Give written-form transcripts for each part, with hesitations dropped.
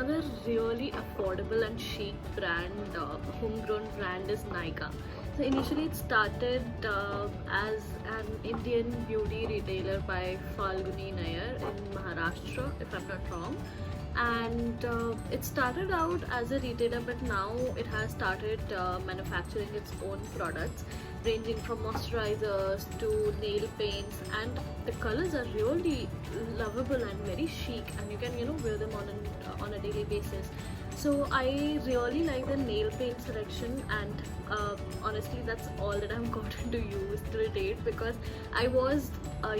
another really affordable and chic brand, homegrown brand is Nykaa. So initially it started as an Indian beauty retailer by Falguni Nair in Maharashtra, if I'm not wrong. And it started out as a retailer, but now it has started manufacturing its own products, ranging from moisturizers to nail paints, and the colors are really lovable and very chic, and you can wear them on a daily basis. So I really like the nail paint selection, and honestly that's all that I've gotten to use till date, because I was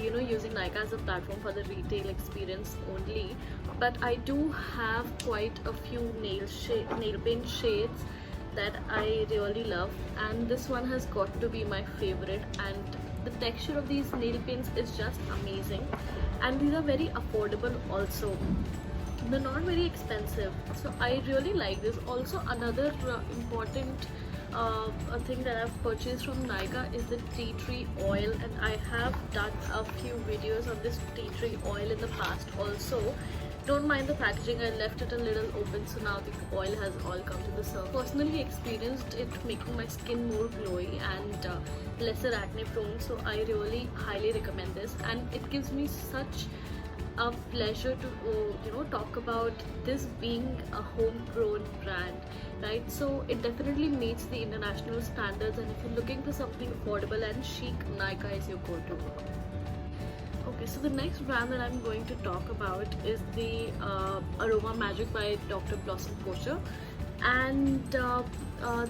using Nykaa as a platform for the retail experience only, but I do have quite a few nail paint shades that I really love, and this one has got to be my favorite. And the texture of these nail paints is just amazing, and these are very affordable also. They're not very expensive, so I really like this. Also, another important a thing that I've purchased from Nykaa is the tea tree oil, and I have done a few videos on this tea tree oil in the past also. Don't mind the packaging, I left it a little open, so now the oil has all come to the surface. Personally experienced it making my skin more glowy and lesser acne prone, so I really highly recommend this, and it gives me such a pleasure to talk about this being a homegrown brand, right? So it definitely meets the international standards, and if you're looking for something affordable and chic, Nykaa is your go-to. Okay, so the next brand that I'm going to talk about is the Aroma Magic by Dr. Blossom Pocher. And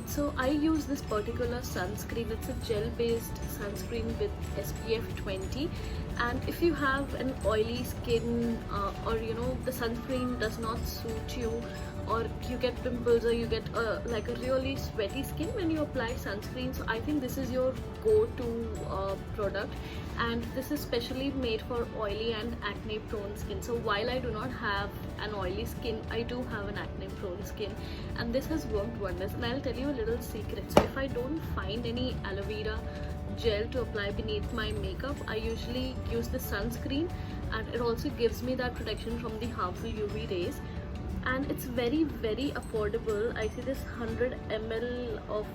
so I use this particular sunscreen. It's a gel based sunscreen with SPF 20, and if you have an oily skin or the sunscreen does not suit you, or you get pimples, or you get like a really sweaty skin when you apply sunscreen, so I think this is your go-to product. And this is specially made for oily and acne prone skin. So while I do not have an oily skin, I do have an acne prone skin, and this has worked wonders. And I'll tell you a little secret. So if I don't find any aloe vera gel to apply beneath my makeup, I usually use the sunscreen, and it also gives me that protection from the harmful UV rays. And it's very affordable. I see this 100 ml of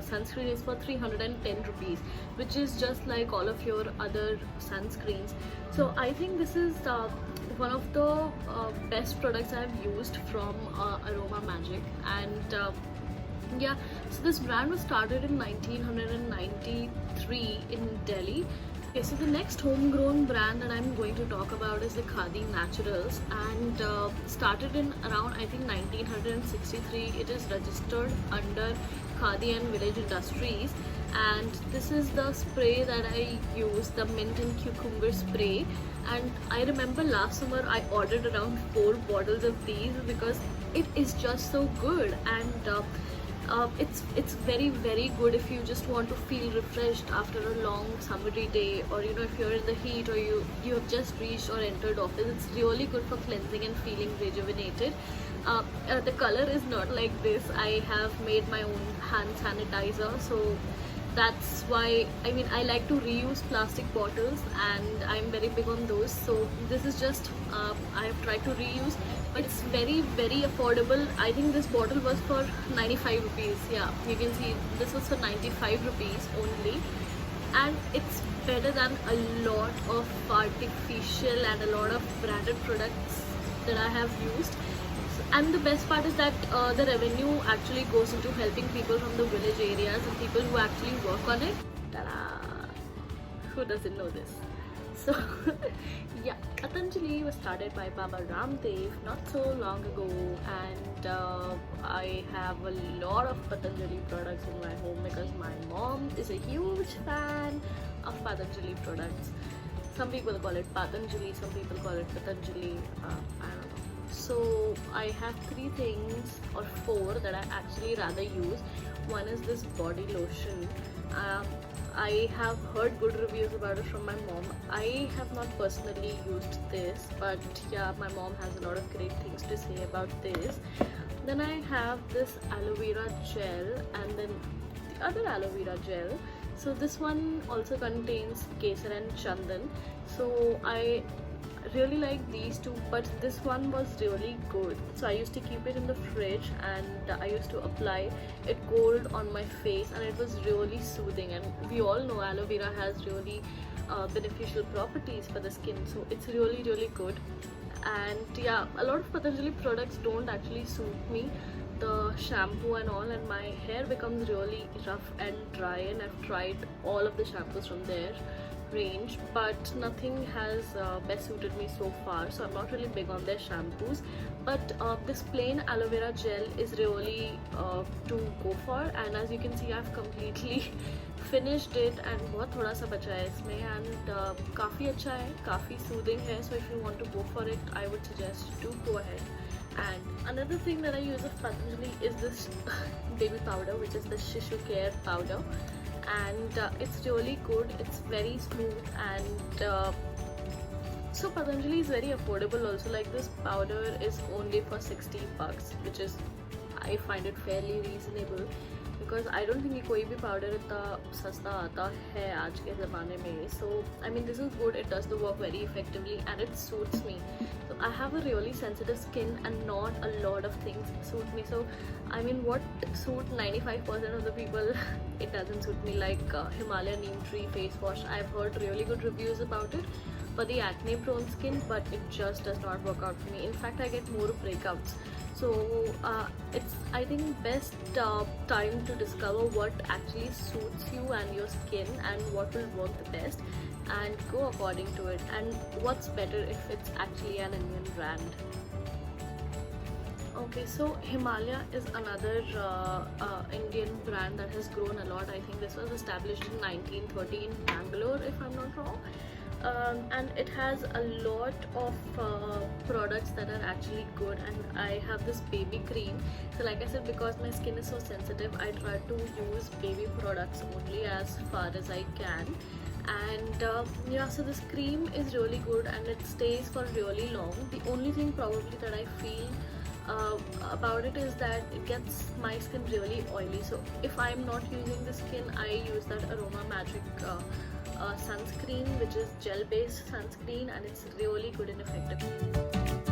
sunscreen is for 310 rupees, which is just like all of your other sunscreens. So I think this is one of the best products I've used from Aroma Magic. And yeah, so this brand was started in 1993 in Delhi. Okay, so the next homegrown brand that I'm going to talk about is the Khadi Naturals, and started in around I think 1963. It is registered under Khadi and Village Industries, and this is the spray that I use, the mint and cucumber spray. And I remember last summer I ordered around 4 bottles of these because it is just so good. And it's very good if you just want to feel refreshed after a long summery day, or if you're in the heat, or you have just reached or entered office. It's really good for cleansing and feeling rejuvenated. The color is not like this. I have made my own hand sanitizer, so that's why I like to reuse plastic bottles, and I'm very big on those. So this is just I have tried to reuse. It's very affordable. I think this bottle was for 95 rupees. Yeah, you can see this was for 95 rupees only, and it's better than a lot of artificial and a lot of branded products that I have used. And the best part is that the revenue actually goes into helping people from the village areas and people who actually work on it. Ta-da! Who doesn't know this? So yeah, Patanjali was started by Baba Ramdev not so long ago, and I have a lot of Patanjali products in my home because my mom is a huge fan of Patanjali products. Some people call it Patanjali, some people call it Patanjali, I don't know. So I have 3 things or 4 that I actually rather use. One is this body lotion. I have heard good reviews about it from my mom. I have not personally used this, but yeah, my mom has a lot of great things to say about this. Then I have this aloe vera gel, and then the other aloe vera gel. So this one also contains kesar and chandan. So I really like these two, but this one was really good. So I used to keep it in the fridge and I used to apply it cold on my face, and it was really soothing. And we all know aloe vera has really beneficial properties for the skin, so it's really good. And yeah, a lot of Patanjali products don't actually suit me, the shampoo and all, and my hair becomes really rough and dry, and I've tried all of the shampoos from their range, but nothing has best suited me so far, so I'm not really big on their shampoos. But this plain aloe vera gel is really to go for, and as you can see I've completely finished it and बहुत थोड़ा सा बचा है इसमें, and काफ़ी अच्छा है, काफ़ी soothing है. So if you want to go for it, I would suggest to go ahead. And another thing that I use of Patanjali is this baby powder, which is the Shishu Care powder, and it's really good. It's very smooth, and so Patanjali is very affordable also. Like, this powder is only for 60 bucks, which is, I find it fairly reasonable, because I don't think कोई भी powder इतना सस्ता आता है आज के ज़माने में. So I mean, this is good. It does the work very effectively and it suits me. So I have a really sensitive skin and not a lot of things suit me. So I mean, what suit 95% of the people, it doesn't suit me. Like Himalaya Neem Tree face wash, I've heard really good reviews about it for the acne prone skin, but it just does not work out for me. In fact, I get more breakouts. So it's, I think, best time to discover what actually suits you and your skin and what will work the best, and go according to it. And what's better if it's actually an Indian brand. Okay, so Himalaya is another Indian brand that has grown a lot. I think this was established in 1930 in Bangalore, if I'm not wrong. And it has a lot of products that are actually good, and I have this baby cream. So like I said, because my skin is so sensitive, I try to use baby products only as far as I can. And yeah, so this cream is really good and it stays for really long. The only thing probably that I feel about it is that it gets my skin really oily. So if I'm not using the skin, I use that Aroma Magic sunscreen, which is gel based sunscreen, and it's really good and effective.